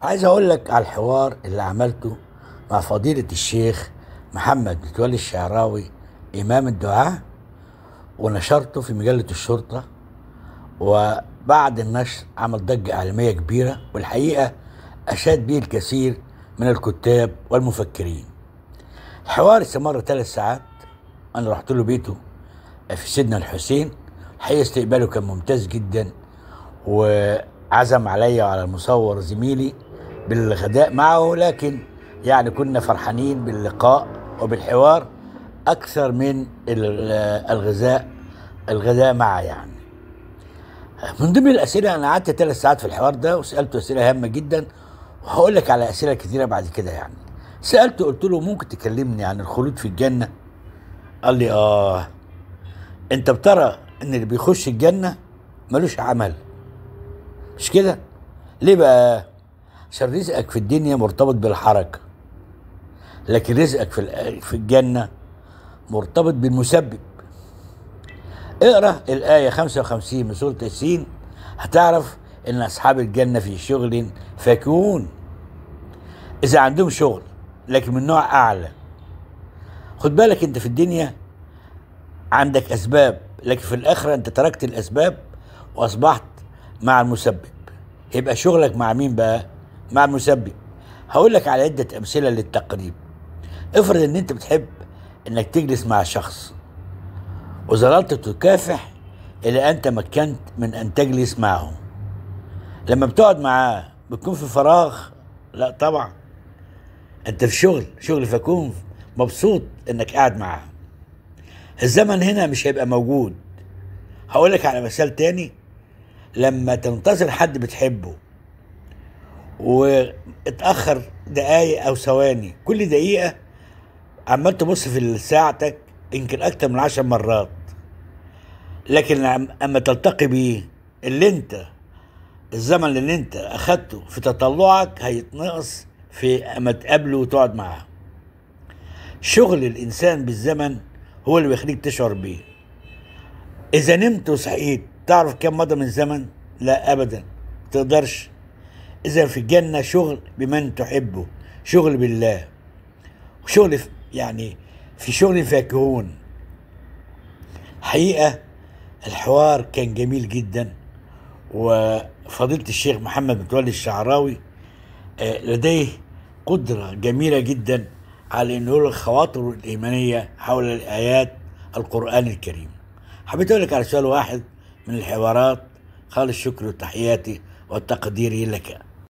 عايز اقول لك على الحوار اللي عملته مع فضيلة الشيخ محمد متولي الشعراوي امام الدعاء، ونشرته في مجلة الشرطة. وبعد النشر عمل ضجة إعلامية كبيرة، والحقيقة أشاد به الكثير من الكتاب والمفكرين. الحوار استمر 3 ساعات. أنا رحت له بيته في سيدنا الحسين. الحقيقة استقباله كان ممتاز جدا، وعزم عليا وعلى المصور زميلي بالغداء معه، لكن يعني كنا فرحانين باللقاء وبالحوار أكثر من الغداء معه. يعني من ضمن الأسئلة، أنا قعدت 3 ساعات في الحوار ده وسألته أسئلة هامة جدا، وهقول لك على أسئلة كثيرة بعد كده. يعني سألته، قلت له ممكن تكلمني عن الخلود في الجنة؟ قال لي أنت بترى إن اللي بيخش الجنة ملوش عمل، مش كده؟ ليه بقى؟ عشان رزقك في الدنيا مرتبط بالحركة، لكن رزقك في الجنة مرتبط بالمسبب. اقرأ الآية 55 من سورة ياسين، هتعرف إن أصحاب الجنة في شغل فاكهون. إذا عندهم شغل لكن من نوع أعلى. خد بالك، أنت في الدنيا عندك أسباب، لكن في الآخرة أنت تركت الأسباب وأصبحت مع المسبب. يبقى شغلك مع مين بقى؟ مع المسبب. هقول لك على عدة أمثلة للتقريب. افرض إن أنت بتحب إنك تجلس مع شخص، وظللت تكافح إلى أن تمكنت من أن تجلس معه. لما بتقعد معاه بتكون في فراغ؟ لا طبعا، أنت في شغل فكون مبسوط إنك قاعد معاه. الزمن هنا مش هيبقى موجود. هقول لك على مثال تاني. لما تنتظر حد بتحبه واتأخر دقايق أو ثواني، كل دقيقة عمال تبص في ساعتك يمكن أكتر من 10 مرات، لكن أما تلتقي بيه، الزمن اللي انت أخدته في تطلعك هيتنقص في أما تقابله وتقعد معاه. شغل الإنسان بالزمن هو اللي بيخليك تشعر بيه. إذا نمت وصحيت تعرف كم مضى من زمن؟ لا أبدا، تقدرش. إذا في الجنة شغل بمن تحبه، شغل بالله، وشغل يعني في شغل فاكهون. حقيقة الحوار كان جميل جدا، وفضيلة الشيخ محمد متولي الشعراوي لديه قدرة جميلة جدا على أنه يلقي الخواطر الإيمانية حول الآيات القرآن الكريم. حبيت أقول لك على سؤال واحد من الحوارات. خالص شكر وتحياتي وتقديري لك.